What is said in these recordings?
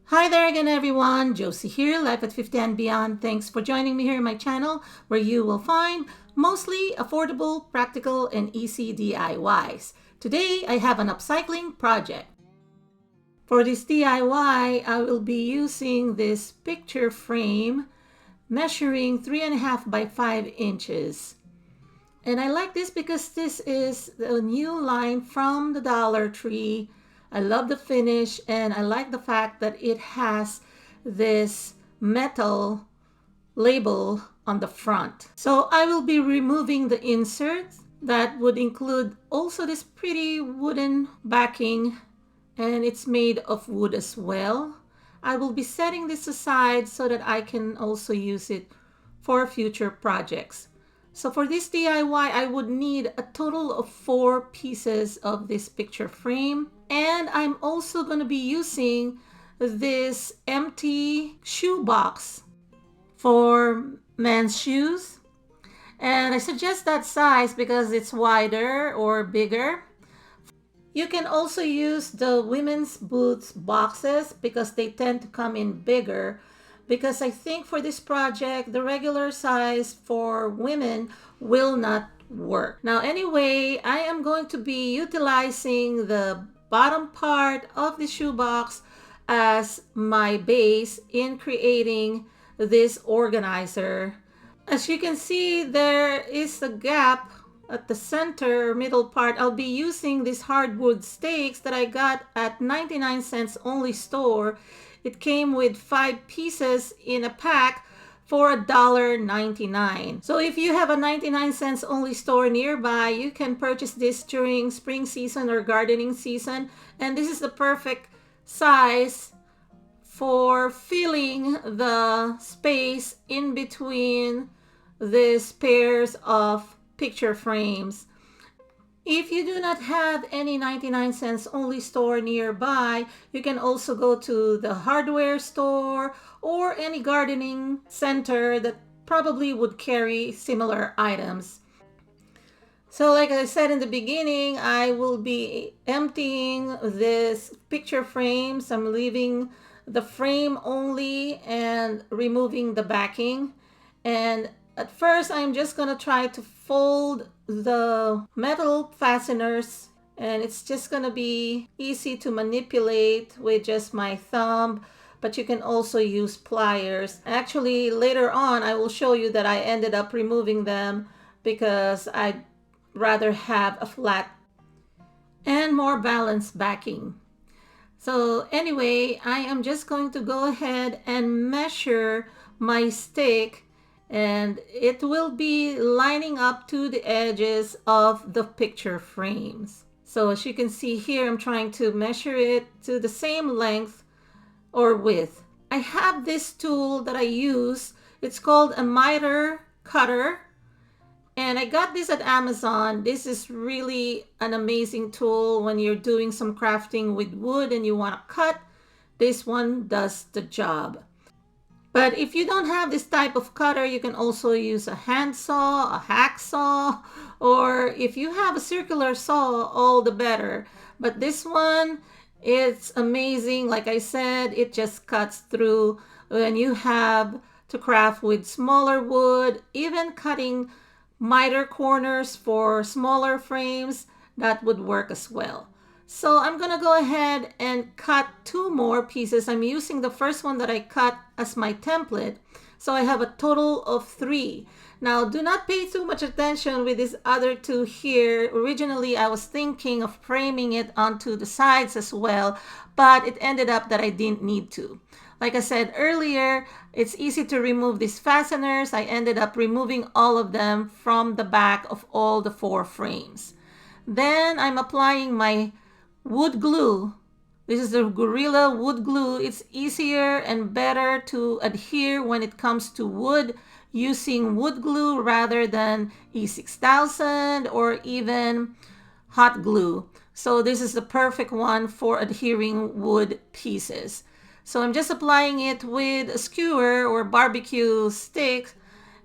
Hi there again everyone, Josie here, Life at 50 and Beyond. Thanks for joining me here in my channel where you will find mostly affordable, practical, and easy DIYs. Today I have an upcycling project. For this DIY, I will be using this picture frame measuring 3.5 by 5 inches. And I like this because this is the new line from the Dollar Tree. I love the finish and I like the fact that it has this metal label on the front. So I will be removing the inserts. That would include also this pretty wooden backing, and it's made of wood as well. I will be setting this aside so that I can also use it for future projects. So for this DIY, I would need a total of 4 pieces of this picture frame. And I'm also going to be using this empty shoebox for men's shoes. And I suggest that size because it's wider or bigger. You can also use the women's boots boxes because they tend to come in bigger. Because I think for this project, the regular size for women will not work. Now anyway, I am going to be utilizing the bottom part of the shoebox as my base in creating this organizer. As you can see, there is a gap at the center middle part. I'll be using these hardwood stakes that I got at 99 cents only store. It came with 5 pieces in a pack for $1.99. So if you have a 99 cents only store nearby, you can purchase this during spring season or gardening season. And this is the perfect size for filling the space in between these pairs of picture frames. If you do not have any 99 cents only store nearby, you can also go to the hardware store or any gardening center that probably would carry similar items. So like I said in the beginning, I will be emptying this picture frames. I'm leaving the frame only and removing the backing. And at first, I'm just gonna try to fold the metal fasteners, and it's just gonna be easy to manipulate with just my thumb, but you can also use pliers. Actually, later on, I will show you that I ended up removing them because I'd rather have a flat and more balanced backing. So anyway, I am just going to go ahead and measure my stick, and it will be lining up to the edges of the picture frames. So as you can see here, I'm trying to measure it to the same length or width. I have this tool that I use. It's called a miter cutter, and I got this at Amazon. This is really an amazing tool when you're doing some crafting with wood and you want to cut. This one does the job. But if you don't have this type of cutter, you can also use a handsaw, a hacksaw, or if you have a circular saw, all the better. But this one, it's amazing. Like I said, it just cuts through when you have to craft with smaller wood, even cutting miter corners for smaller frames, that would work as well. So I'm gonna go ahead and cut 2 more pieces. I'm using the first one that I cut as my template. So I have a total of 3. Now do not pay too much attention with these other 2 here. Originally I was thinking of framing it onto the sides as well, but it ended up that I didn't need to. Like I said earlier, it's easy to remove these fasteners. I ended up removing all of them from the back of all the 4 frames. Then I'm applying my wood glue. This is the Gorilla wood glue. It's easier and better to adhere when it comes to wood using wood glue rather than E6000 or even hot glue. So this is the perfect one for adhering wood pieces. So I'm just applying it with a skewer or barbecue stick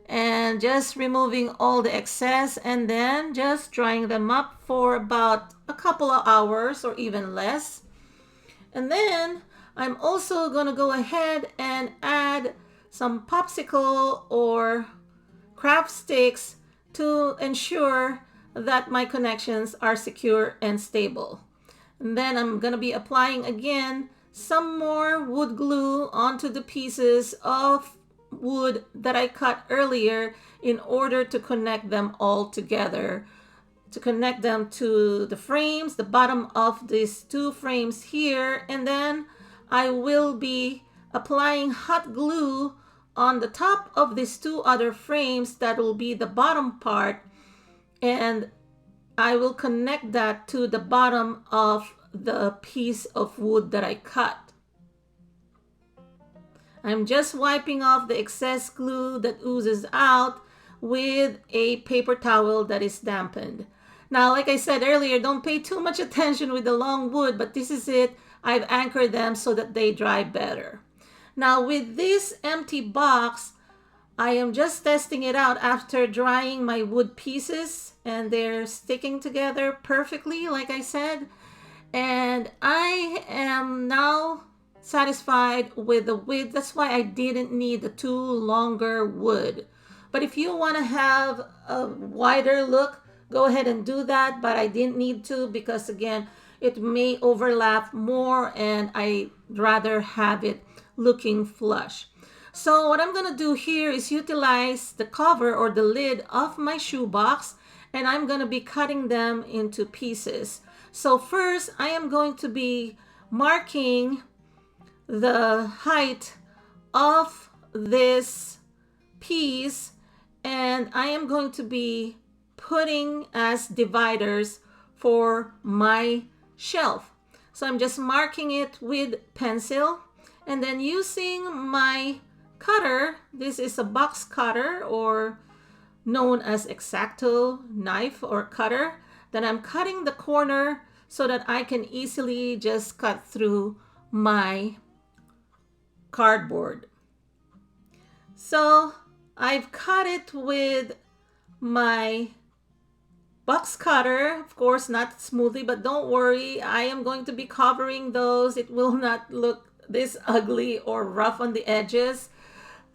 and just removing all the excess and then just drying them up for about a couple of hours or even less. And then I'm also going to go ahead and add some popsicle or craft sticks to ensure that my connections are secure and stable. And then I'm going to be applying again some more wood glue onto the pieces of wood that I cut earlier in order to connect them all together, to connect them to the frames, the bottom of these two frames here. And then I will be applying hot glue on the top of these two other frames that will be the bottom part, and I will connect that to the bottom of the piece of wood that I cut. I'm just wiping off the excess glue that oozes out with a paper towel that is dampened. Now, like I said earlier, don't pay too much attention with the long wood, but this is it. I've anchored them so that they dry better. Now, with this empty box, I am just testing it out after drying my wood pieces, and they're sticking together perfectly, like I said. And I am now satisfied with the width. That's why I didn't need the two longer wood. But if you want to have a wider look, go ahead and do that. But I didn't need to because, again, it may overlap more and I'd rather have it looking flush. So what I'm going to do here is utilize the cover or the lid of my shoebox, and I'm going to be cutting them into pieces. So first, I am going to be marking the height of this piece, and I am going to be putting as dividers for my shelf. So I'm just marking it with pencil, and then using my cutter, this is a box cutter or known as X-Acto knife or cutter, then I'm cutting the corner so that I can easily just cut through my cardboard. So I've cut it with my box cutter, of course not smoothly, but don't worry, I am going to be covering those. It will not look this ugly or rough on the edges.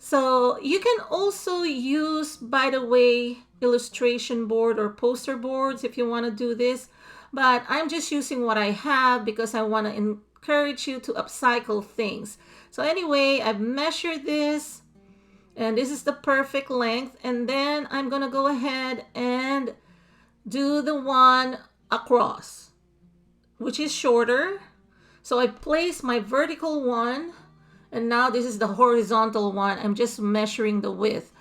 So you can also use, by the way, illustration board or poster boards if you want to do this, but I'm just using what I have because I want to encourage you to upcycle things. So anyway, I've measured this and this is the perfect length, and then I'm gonna go ahead and do the one across, which is shorter. So I place my vertical one, and now this is the horizontal one. I'm just measuring the width.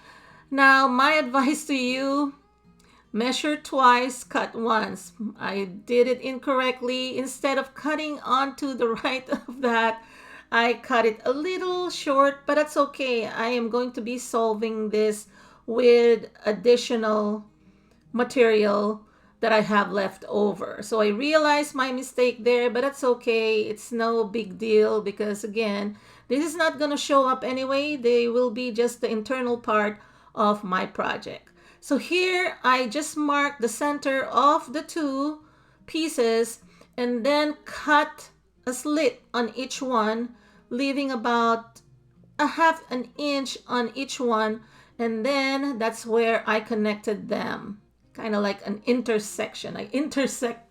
Now, my advice to you, measure twice, cut once. I did it incorrectly. Instead of cutting onto the right of that, I cut it a little short, but that's okay. I am going to be solving this with additional material that I have left over. So I realized my mistake there, but that's okay. It's no big deal because, again, this is not going to show up anyway. They will be just the internal part of my project. So here I just marked the center of the two pieces and then cut a slit on each one, leaving about a half an inch on each one, and then that's where I connected them, kind of like an intersection. I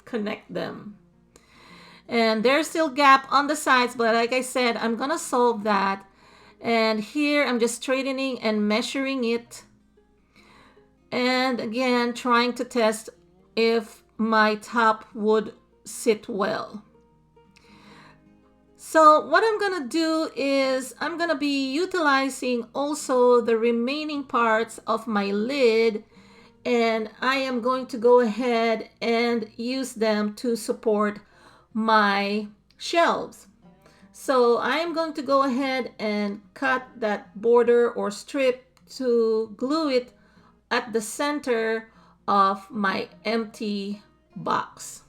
connect them. And there's still gap on the sides, but like I said, I'm gonna solve that. And here I'm just straightening and measuring it, and again trying to test if my top would sit well. So what I'm gonna do is I'm gonna be utilizing also the remaining parts of my lid, and I am going to go ahead and use them to support my shelves. So I am going to go ahead and cut that border or strip to glue it at the center of my empty box.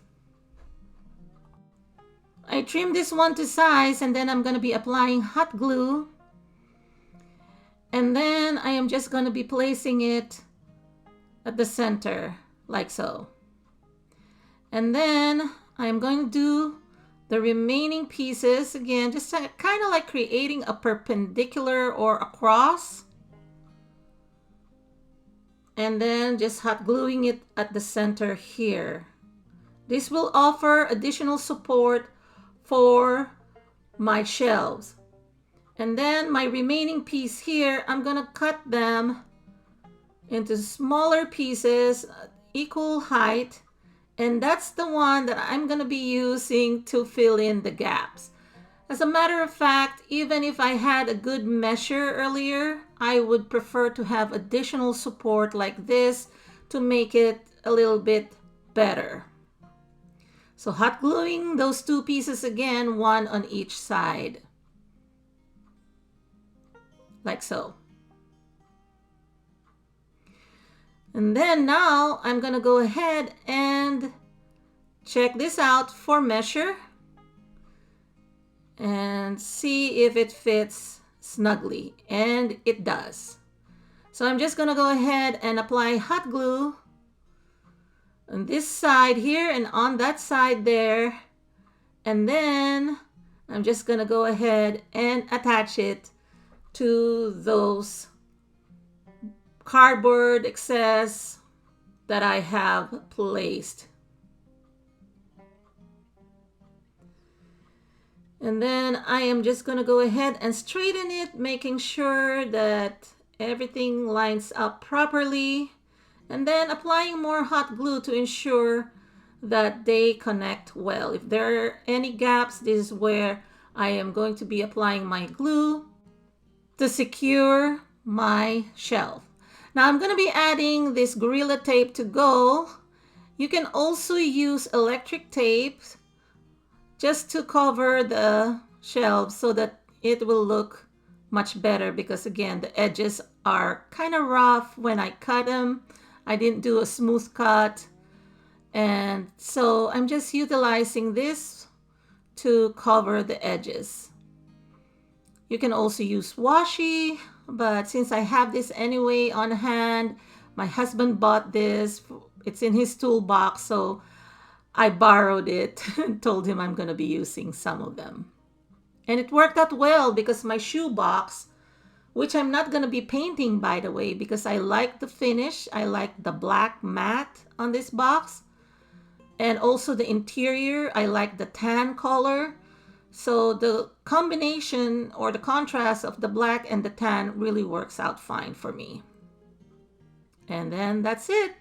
I trim this one to size, and then I'm going to be applying hot glue, and then I am just going to be placing it at the center like so. And then I'm going to do the remaining pieces, again, just kind of like creating a perpendicular or a cross. And then just hot gluing it at the center here. This will offer additional support for my shelves. And then my remaining piece here, I'm gonna cut them into smaller pieces, equal height. And that's the one that I'm gonna be using to fill in the gaps. As a matter of fact, even if I had a good measure earlier, I would prefer to have additional support like this to make it a little bit better. So hot gluing those two pieces again, one on each side. Like so. And then now I'm gonna go ahead and check this out for measure and see if it fits snugly, and it does. So I'm just gonna go ahead and apply hot glue on this side here and on that side there, and then I'm just gonna go ahead and attach it to those cardboard excess that I have placed. And then I am just going to go ahead and straighten it, making sure that everything lines up properly, and then applying more hot glue to ensure that they connect well. If there are any gaps, this is where I am going to be applying my glue to secure my shelf. Now I'm going to be adding this Gorilla Tape to go. You can also use electric tape just to cover the shelves so that it will look much better, because again, the edges are kind of rough when I cut them. I didn't do a smooth cut, and so I'm just utilizing this to cover the edges. You can also use washi, but since I have this anyway on hand, my husband bought this. It's in his toolbox, so I borrowed it and told him I'm going to be using some of them. And it worked out well because my shoebox, which I'm not going to be painting, by the way, because I like the finish. I like the black matte on this box. And also the interior, I like the tan color. So the combination or the contrast of the black and the tan really works out fine for me. And then that's it.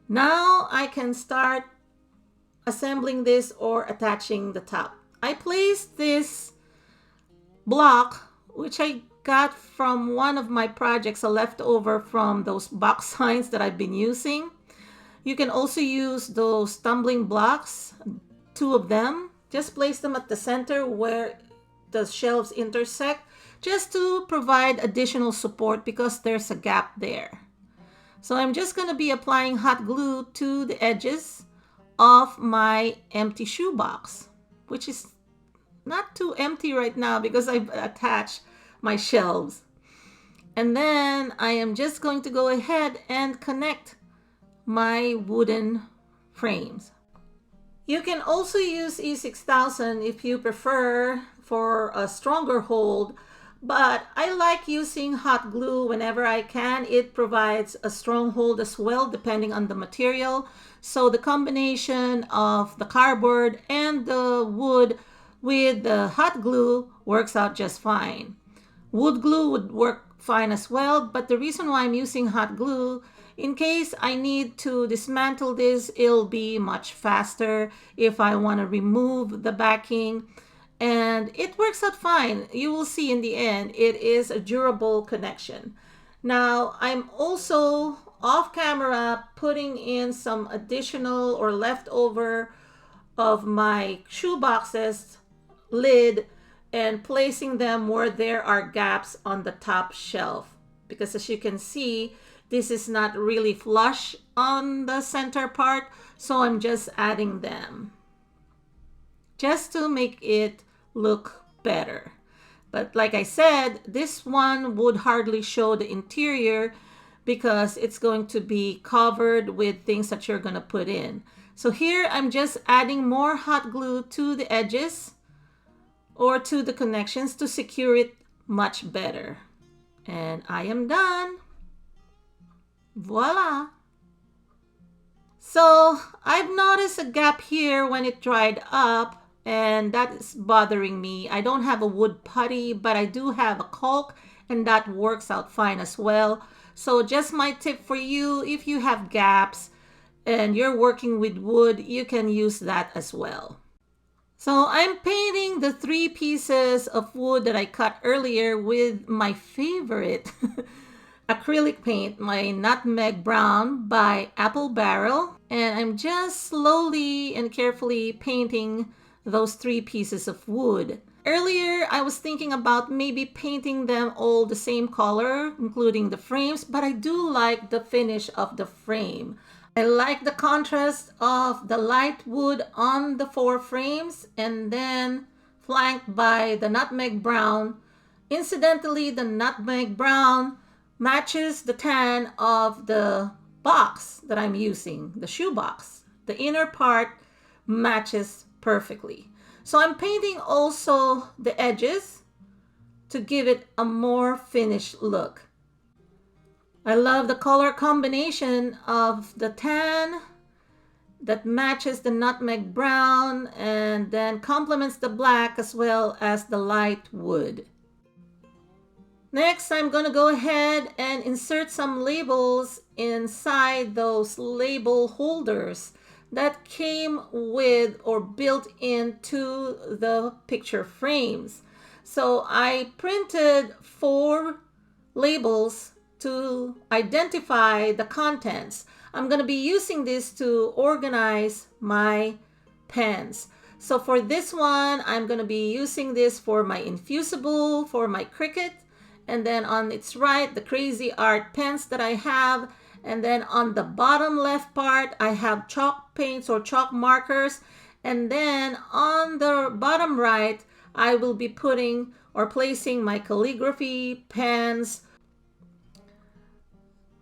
Now I can start assembling this or attaching the top. I placed this block, which I got from one of my projects, a leftover from those box signs that I've been using. You can also use those tumbling blocks, 2 of them. Just place them at the center where the shelves intersect, just to provide additional support because there's a gap there. So I'm just going to be applying hot glue to the edges of my empty shoebox, which is not too empty right now because I've attached my shelves. And then I am just going to go ahead and connect my wooden frames. You can also use E6000 if you prefer for a stronger hold, but I like using hot glue whenever I can. It provides a strong hold as well, depending on the material. So the combination of the cardboard and the wood with the hot glue works out just fine. Wood glue would work fine as well, but the reason why I'm using hot glue, in case I need to dismantle this, it'll be much faster if I want to remove the backing. And it works out fine. You will see in the end, it is a durable connection. Now, I'm also off camera putting in some additional or leftover of my shoeboxes lid and placing them where there are gaps on the top shelf. Because as you can see, this is not really flush on the center part, so I'm just adding them just to make it look better. But like I said, this one would hardly show the interior because it's going to be covered with things that you're going to put in. So here I'm just adding more hot glue to the edges or to the connections to secure it much better. And I am done. Voila! So I've noticed a gap here when it dried up, and that is bothering me. I don't have a wood putty, but I do have a caulk, and that works out fine as well. So just my tip for you, if you have gaps and you're working with wood, you can use that as well. So I'm painting the 3 pieces of wood that I cut earlier with my favorite acrylic paint, my nutmeg brown by Apple Barrel. And I'm just slowly and carefully painting those 3 pieces of wood. Earlier, I was thinking about maybe painting them all the same color, including the frames, but I do like the finish of the frame. I like the contrast of the light wood on the 4 frames and then flanked by the nutmeg brown. Incidentally, the nutmeg brown matches the tan of the box that I'm using, the shoebox. The inner part matches perfectly. So I'm painting also the edges to give it a more finished look. I love the color combination of the tan that matches the nutmeg brown and then complements the black as well as the light wood. Next, I'm going to go ahead and insert some labels inside those label holders that came with or built into the picture frames. So I printed 4 labels to identify the contents. I'm going to be using this to organize my pens. So for this one, I'm going to be using this for my infusible, for my Cricut, and then on its right, the Crazy Art pens that I have. And then on the bottom left part, I have chalk paints or chalk markers. And then on the bottom right, I will be putting or placing my calligraphy pens.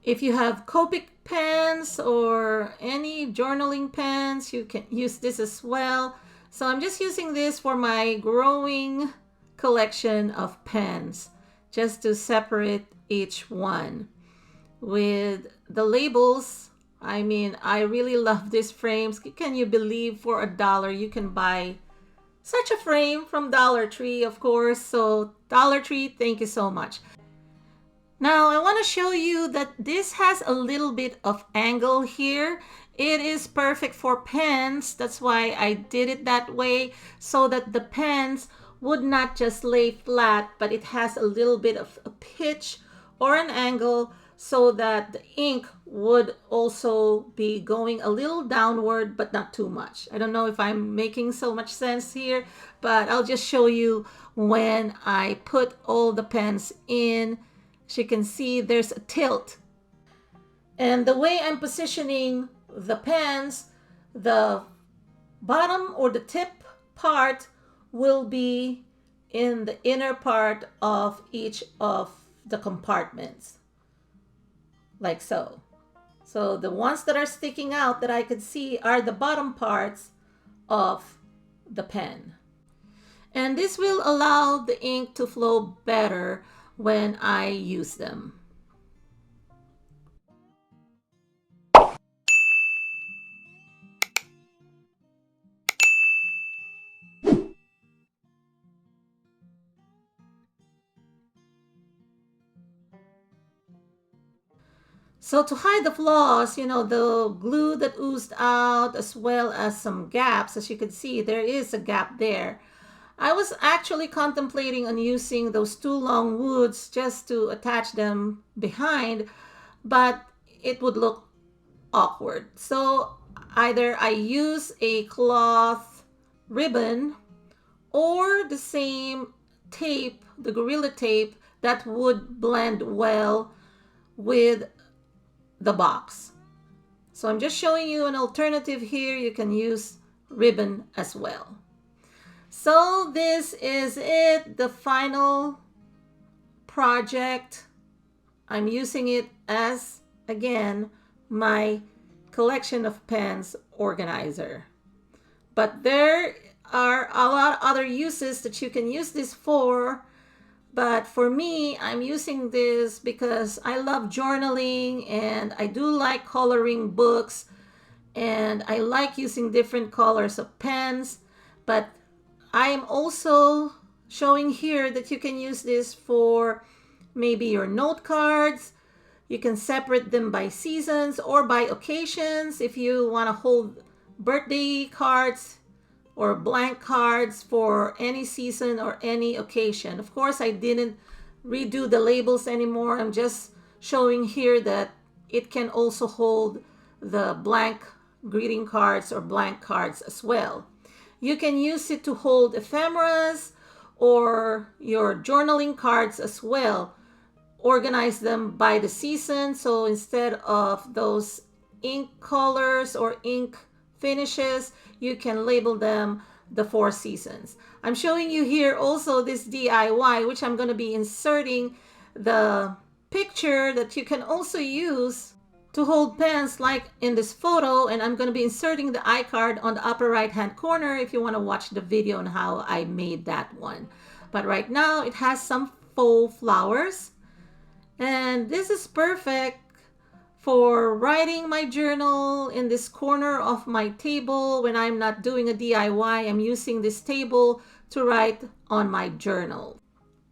If you have Copic pens or any journaling pens, you can use this as well. So I'm just using this for my growing collection of pens, just to separate each one. With the labels, I mean, I really love these frames. Can you believe for $1 you can buy such a frame from Dollar Tree, of course. So Dollar Tree, thank you so much. Now I want to show you that this has a little bit of angle here. It is perfect for pens. That's why I did it that way, so that the pens would not just lay flat, but it has a little bit of a pitch or an angle so that the ink would also be going a little downward, but not too much. I don't know if I'm making so much sense here, but I'll just show you when I put all the pens in. As you can see, there's a tilt. And the way I'm positioning the pens, the bottom or the tip part will be in the inner part of each of the compartments, like so. So the ones that are sticking out that I could see are the bottom parts of the pen. And this will allow the ink to flow better when I use them. So to hide the flaws, you know, the glue that oozed out as well as some gaps, as you can see, there is a gap there. I was actually contemplating on using those 2 long woods just to attach them behind, but it would look awkward. So either I use a cloth ribbon or the same tape, the Gorilla Tape, that would blend well with the box. So I'm just showing you an alternative here. You can use ribbon as well. So this is it, the final project. I'm using it as, again, my collection of pens organizer. But there are a lot of other uses that you can use this for. But for me, I'm using this because I love journaling and I do like coloring books and I like using different colors of pens. But I am also showing here that you can use this for maybe your note cards. You can separate them by seasons or by occasions if you want to hold birthday cards or blank cards for any season or any occasion. Of course, I didn't redo the labels anymore. I'm just showing here that it can also hold the blank greeting cards or blank cards as well. You can use it to hold ephemeras or your journaling cards as well. Organize them by the season. So instead of those ink colors or ink finishes, you can label them the 4 seasons. I'm showing you here also this DIY, which I'm going to be inserting the picture that you can also use to hold pens like in this photo, and I'm going to be inserting the iCard on the upper right hand corner if you want to watch the video on how I made that one. But right now it has some faux flowers, and this is perfect for writing my journal in this corner of my table. When I'm not doing a DIY, I'm using this table to write on my journal.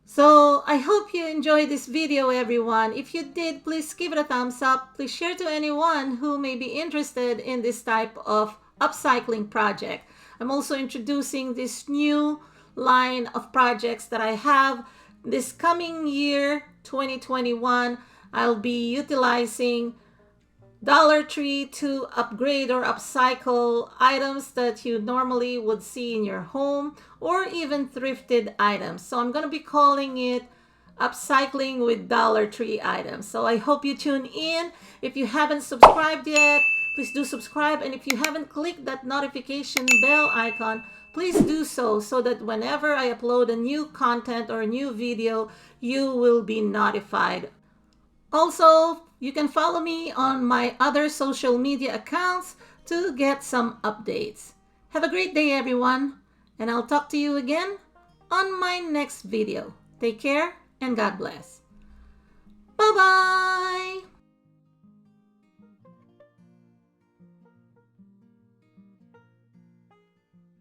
So I hope you enjoyed this video, everyone. If you did, please give it a thumbs up. Please share to anyone who may be interested in this type of upcycling project. I'm also introducing this new line of projects that I have this coming year, 2021. I'll be utilizing Dollar Tree to upgrade or upcycle items that you normally would see in your home, or even thrifted items. So I'm going to be calling it Upcycling with Dollar Tree items. So I hope you tune in. If you haven't subscribed yet, please do subscribe. And if you haven't clicked that notification bell icon, please do so that whenever I upload a new content or a new video, you will be notified. Also, you can follow me on my other social media accounts to get some updates. Have a great day, everyone, and I'll talk to you again on my next video. Take care and God bless. Bye-bye!